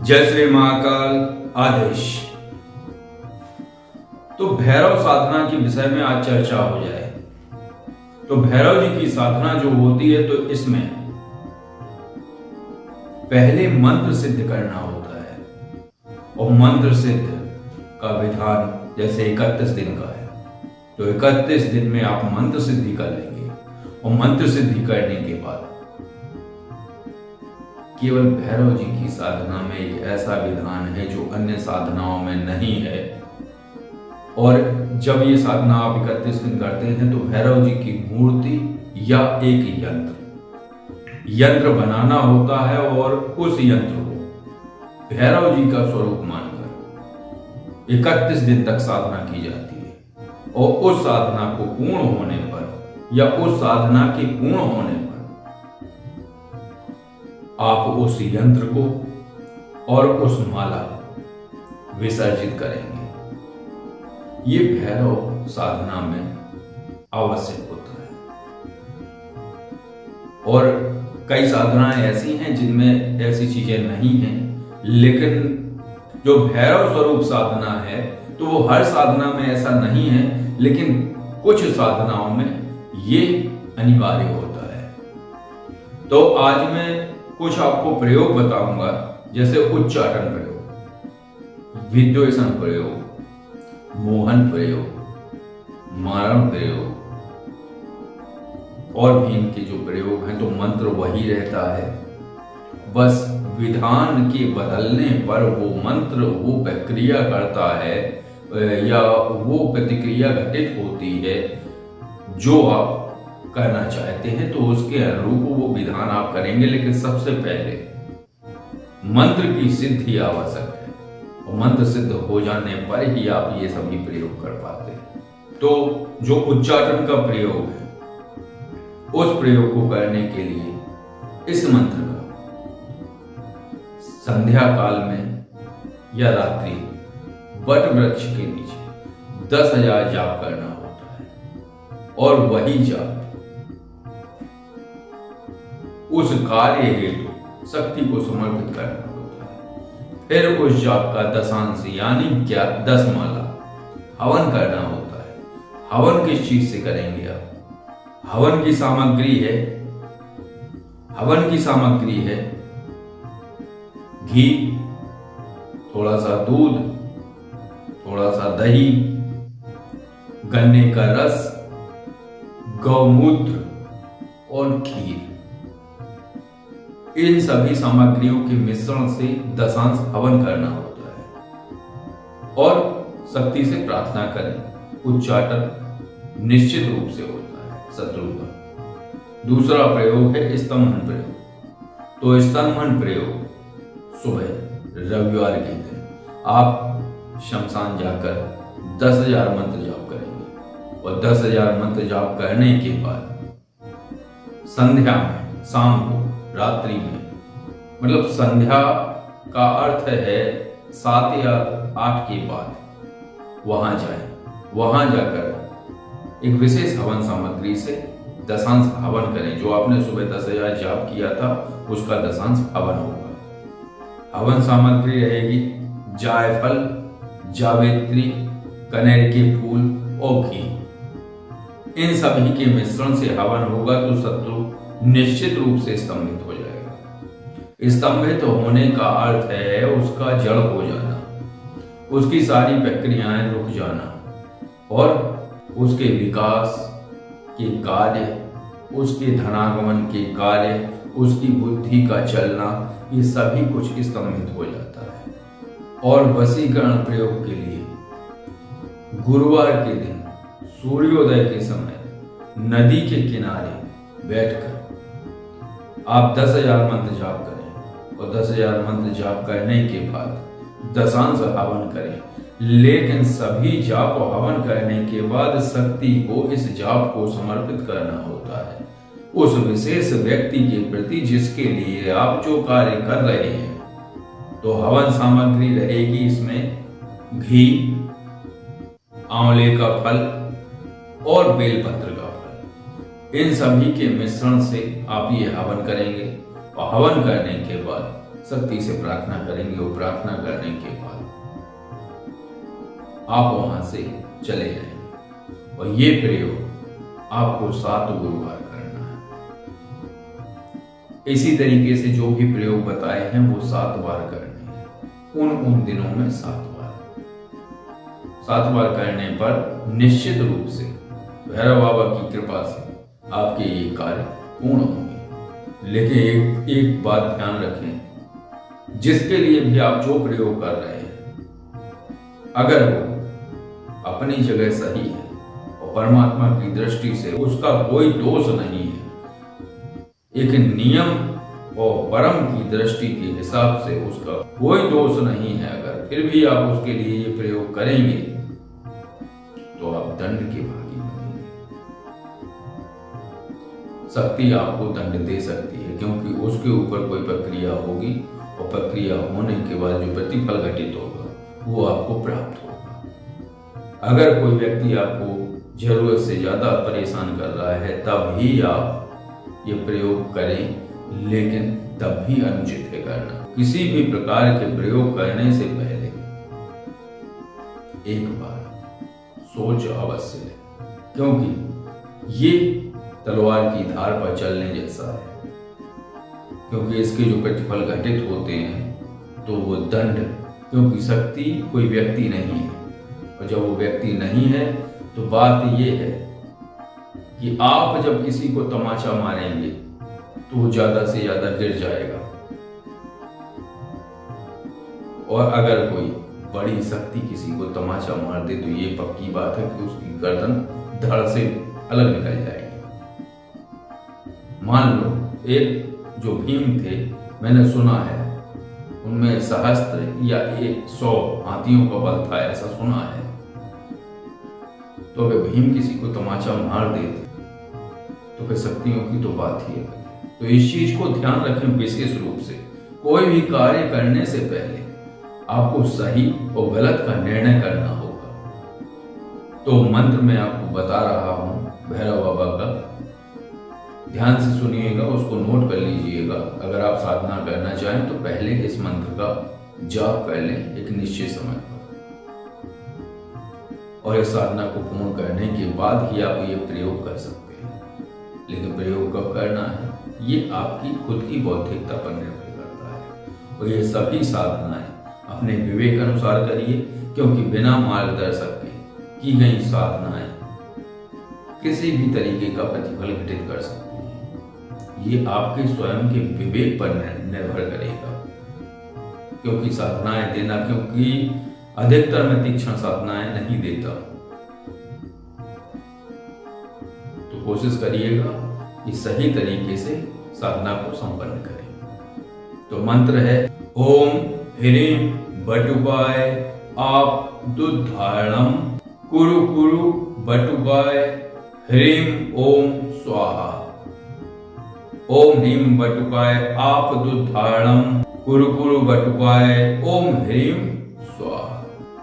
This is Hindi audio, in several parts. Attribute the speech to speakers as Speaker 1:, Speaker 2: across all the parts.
Speaker 1: जय श्री महाकाल। आदेश। तो भैरव साधना के विषय में आज चर्चा हो जाए। तो भैरव जी की साधना जो होती है, तो इसमें पहले मंत्र सिद्ध करना होता है, और मंत्र सिद्ध का विधान जैसे 31 दिन का है, तो 31 दिन में आप मंत्र सिद्धि कर लेंगे। और मंत्र सिद्धि करने के बाद केवल भैरव जी की साधना में एक ऐसा विधान है जो अन्य साधनाओं में नहीं है। और जब ये साधना आप 31 दिन करते हैं, तो भैरव जी की मूर्ति या एक यंत्र बनाना होता है, और उस यंत्र को भैरव जी का स्वरूप मानकर 31 दिन तक साधना की जाती है। और उस साधना को पूर्ण होने पर, या उस साधना के पूर्ण होने पर, आप उस यंत्र को और उस माला को विसर्जित करेंगे। ये भैरव साधना में आवश्यक होता है। और कई साधनाएं ऐसी हैं जिनमें ऐसी चीजें नहीं हैं, लेकिन जो भैरव स्वरूप साधना है, तो वो हर साधना में ऐसा नहीं है, लेकिन कुछ साधनाओं में ये अनिवार्य होता है। तो आज मैं कुछ आपको प्रयोग बताऊंगा, जैसे उच्चाटन प्रयोग, विद्वेषण प्रयोग, मोहन प्रयोग, मारण प्रयोग, और भी इनके जो प्रयोग हैं, तो मंत्र वही रहता है, बस विधान के बदलने पर वो मंत्र वो प्रक्रिया करता है, या वो प्रतिक्रिया घटित होती है जो आप करना चाहते हैं, तो उसके अनुरूप वो विधान आप करेंगे। लेकिन सबसे पहले मंत्र की सिद्धि आवश्यक है, और मंत्र सिद्ध हो जाने पर ही आप ये सभी प्रयोग कर पाते हैं। तो जो उच्चाटन का प्रयोग है, उस प्रयोग को करने के लिए इस मंत्र का संध्या काल में या रात्रि वट वृक्ष के नीचे 10,000 जाप करना होता है, और वही जाप उस कार्य हेतु शक्ति को समर्पित करना होता है। फिर उस जाप का दशांश यानी 10 माला हवन करना होता है। हवन किस चीज से करेंगे आप? हवन की सामग्री है घी, थोड़ा सा दूध, थोड़ा सा दही, गन्ने का रस, गौमूत्र और खीर। इन सभी सामग्रियों के मिश्रण से दशांश हवन करना होता है, और शक्ति से प्रार्थना करें। उच्चाटन निश्चित रूप से होता है शत्रु का। दूसरा प्रयोग है स्तंभन प्रयोग। तो स्तंभन प्रयोग सुबह रविवार के दिन आप शमशान जाकर 10,000 मंत्र जाप करेंगे, और 10,000 मंत्र जाप करने के बाद संध्या में, शाम को, रात्रि में, मतलब संध्या का अर्थ है 7 या 8 के बाद वहां जाएं। वहां जाकर एक विशेष हवन सामग्री से दशांश हवन करें। जो आपने सुबह 10,000 जाप किया था, उसका दशांश हवन होगा। हवन सामग्री रहेगी जायफल, जावित्री, कनेर के फूल और घी। इन सभी के मिश्रण से हवन होगा, तो शत्रु निश्चित रूप से स्तंभित हो जाएगा। स्तंभित होने का अर्थ है उसका जड़ हो जाना, उसकी सारी प्रक्रियाएं रुक जाना, और उसके विकास के कार्य, उसके धनागमन के कार्य, उसकी बुद्धि का चलना, ये सभी कुछ स्तंभित हो जाता है। और वशीकरण प्रयोग के लिए गुरुवार के दिन सूर्योदय के समय नदी के किनारे बैठकर आप 10,000 मंत्र जाप करें, और 10,000 मंत्र जाप करने के बाद दशांश हवन करें। लेकिन सभी जाप और हवन करने के बाद शक्ति को इस जाप को समर्पित करना होता है उस विशेष व्यक्ति के प्रति जिसके लिए आप जो कार्य कर रहे हैं। तो हवन सामग्री रहेगी इसमें घी, आंवले का फल और बेलपत्र का फल। इन सभी के मिश्रण से आप ये हवन करेंगे, और हवन करने के बाद शक्ति से प्रार्थना करेंगे और प्रार्थना करने के बाद आप वहां से चले जाएंगे और ये प्रयोग आपको 7 गुरुवार करना है। इसी तरीके से जो भी प्रयोग बताए हैं वो 7 बार करने हैं, उन दिनों में 7 बार करने पर निश्चित रूप से भैरव बाबा की कृपा से आपके ये कार्य पूर्ण होंगे। लेकिन एक बात ध्यान रखें, जिसके लिए भी आप जो प्रयोग कर रहे हैं, अगर वो अपनी जगह सही है और परमात्मा की दृष्टि से उसका कोई दोष नहीं है, एक नियम और परम की दृष्टि के हिसाब से उसका कोई दोष नहीं है, अगर फिर भी आप उसके लिए ये प्रयोग करेंगे तो आप दंड के भागी बनेंगे। शक्ति आपको दंड दे सकती है क्योंकि उसके ऊपर कोई प्रक्रिया होगी और प्रक्रिया होने के बाद जो प्रतिफल घटित होगा वो आपको प्राप्त होगा। अगर कोई व्यक्ति आपको जरूरत से ज्यादा परेशान कर रहा है तब ही आप ये प्रयोग करें, लेकिन तब भी अनुचित है करना। किसी भी प्रकार के प्रयोग करने से पहले एक बार सोच अवश्य लें, क्योंकि ये तलवार की धार पर चलने जैसा है। क्योंकि इसके जो प्रतिफल घटित होते हैं तो वो दंड, क्योंकि शक्ति कोई व्यक्ति नहीं है, और जब वो व्यक्ति नहीं है तो बात ये है कि आप जब किसी को तमाचा मारेंगे तो वो ज्यादा से ज्यादा गिर जाएगा, और अगर कोई बड़ी शक्ति किसी को तमाचा मार दे तो ये पक्की बात है कि उसकी गर्दन धड़ से अलग निकल जाएगी। मान लो एक जो भीम थे, मैंने सुना है उनमें सहस्त्र या 100 हाथियों का बल था, ऐसा सुना है। तो अगर भीम किसी को तमाचा मार देते तो फिर शक्तियों की तो बात ही है। तो इस चीज को ध्यान रखें विशेष रूप से, कोई भी कार्य करने से पहले आपको सही और गलत का निर्णय करना होगा। तो मंत्र मैं आपको बता रहा हूं भैरव बाबा का, ध्यान से सुनिएगा, उसको नोट कर लीजिएगा। अगर आप साधना करना चाहें तो पहले इस मंत्र का जाप कर लें एक निश्चित समय पर, और इस साधना को पूर्ण करने के बाद ही आप ये प्रयोग कर सकते हैं। लेकिन प्रयोग कब करना है ये आपकी खुद की बौद्धिकता पर निर्भर करता है। और ये सभी साधनाएं अपने विवेक अनुसार करिए, क्योंकि बिना मार्गदर्शक के की गई साधनाएं किसी भी तरीके का प्रतिफल घटित कर सकती है। ये आपके स्वयं के विवेक पर निर्भर करेगा। क्योंकि साधनाएं देना, क्योंकि अधिकतर मैं तीक्ष्ण साधनाएं नहीं देता, तो कोशिश करिएगा कि सही तरीके से साधना को संपन्न करें। तो मंत्र है ओम ह्रीं बटुकाय आप दुधारणम कुरु कुरु बटुकाय ह्रीं ओम स्वाहा। ओम ह्रीं बटुकाय आप दुधारणम कुरु कुरु बटुकाय ओम ह्रीं स्वाहा।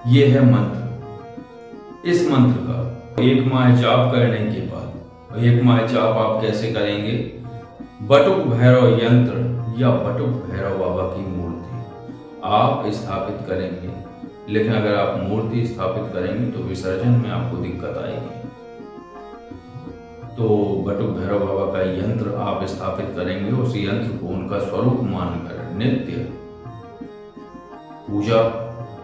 Speaker 1: ये है मंत्र। इस मंत्र का 1 माह जाप करने के बाद, 1 माह जाप आप कैसे करेंगे, बटुक भैरव यंत्र या बटुक भैरव बाबा की मूर्ति आप स्थापित करेंगे। लेकिन अगर आप मूर्ति स्थापित करेंगे तो विसर्जन में आपको दिक्कत आएगी। तो बटुक भैरव बाबा का यंत्र आप स्थापित करेंगे। उस यंत्र को उनका स्वरूप मानकर नित्य पूजा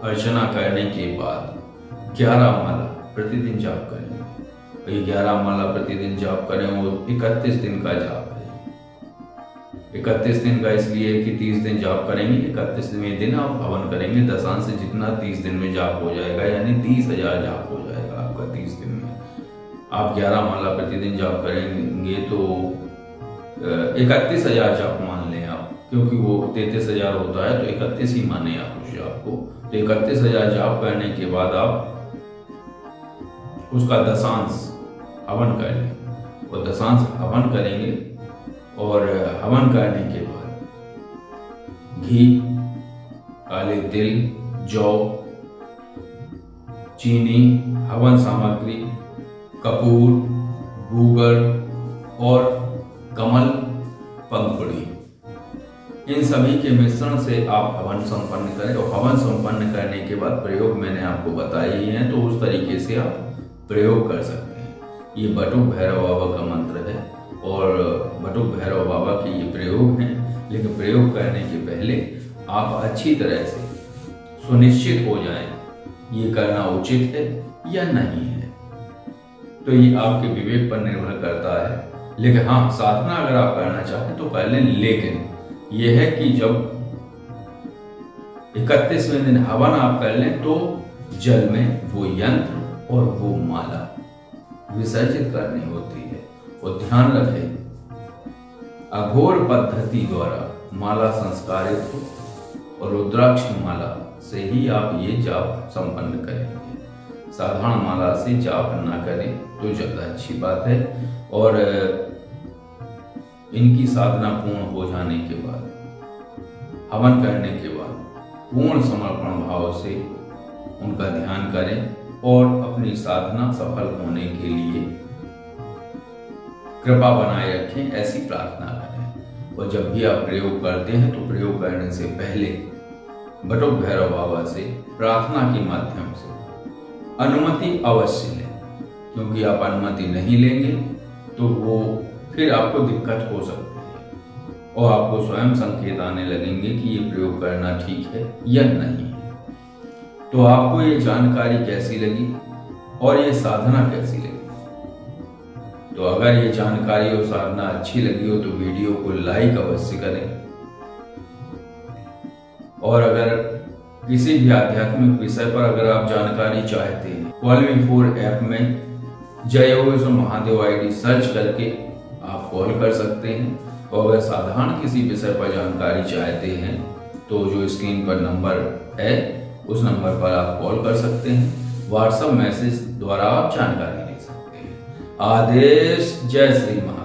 Speaker 1: अर्चना करने के बाद 11 माला प्रतिदिन जाप करेंगे। ये 11 माला प्रतिदिन जाप करें, वो 31 दिन का जाप है। 31 दिन का इसलिए कि 30 दिन जाप करेंगे, 31वें दिन आप हवन करेंगे। दशांश से जितना 30 दिन में जाप हो जाएगा, यानी 30,000 जाप हो जाएगा आपका 30 दिन में। आप 11 माला प्रतिदिन जाप करेंगे तो 31,000 जाप मान लें आप, क्योंकि वो 33,000 होता है तो 31 ही माने आप उस जाप को। तो 31,000 जाप करने के बाद आप उसका दशांश हवन कर लें, और दशांश हवन करेंगे। और हवन करने के बाद घी, काले तिल, जौ, चीनी, हवन सामग्री, कपूर, गूगल और कमल पंखुड़ी इन सभी के मिश्रण से आप हवन संपन्न करें और हवन संपन्न करने के बाद प्रयोग मैंने आपको बताए ही हैं, तो उस तरीके से आप प्रयोग कर सकते हैं। ये बटुक भैरव बाबा का मंत्र है और बटुक भैरव बाबा के ये प्रयोग हैं, लेकिन प्रयोग करने के पहले आप अच्छी तरह से सुनिश्चित हो जाएं ये करना उचित है या नहीं है। तो ये आपके विवेक पर निर्भर करता है, लेकिन हाँ, साधना अगर आप करना चाहें तो कर लें। लेकिन यह है कि जब 31वें दिन हवन आप कर लें तो जल में वो यंत्र और वो माला विसर्जित करनी होती है। और ध्यान रखें, अघोर पद्धति द्वारा माला संस्कारित हो और रुद्राक्ष माला से ही आप ये जाप संपन्न करेंगे। साधारण माला से जाप ना करें तो ज्यादा अच्छी बात है। और इनकी साधना पूर्ण हो जाने के बाद, हवन करने के बाद पूर्ण समर्पण भाव से उनका ध्यान करें और अपनी साधना सफल होने के लिए कृपा बनाए रखें, ऐसी प्रार्थना करें। और जब भी आप प्रयोग करते हैं तो प्रयोग करने से पहले बटुक भैरव बाबा से प्रार्थना के माध्यम से अनुमति अवश्य लें, क्योंकि आप अनुमति नहीं लेंगे तो वो फिर आपको दिक्कत हो सकती है और आपको स्वयं संकेत आने लगेंगे कि ये प्रयोग करना ठीक है या नहीं है। तो आपको ये जानकारी कैसी लगी और ये साधना कैसी लगी? तो अगर ये जानकारी और साधना अच्छी लगी हो तो वीडियो को लाइक अवश्य करें। और अगर किसी भी आध्यात्मिक विषय पर अगर आप जानकारी चाहते हैं, कॉल ऐप में जय योगेश्वर महादेव आईडी सर्च करके आप कॉल कर सकते हैं। और अगर साधारण किसी विषय पर जानकारी चाहते हैं तो जो स्क्रीन पर नंबर है उस नंबर पर आप कॉल कर सकते हैं। व्हाट्सएप मैसेज द्वारा आप जानकारी ले सकते हैं। आदेश। जय श्री महादेव।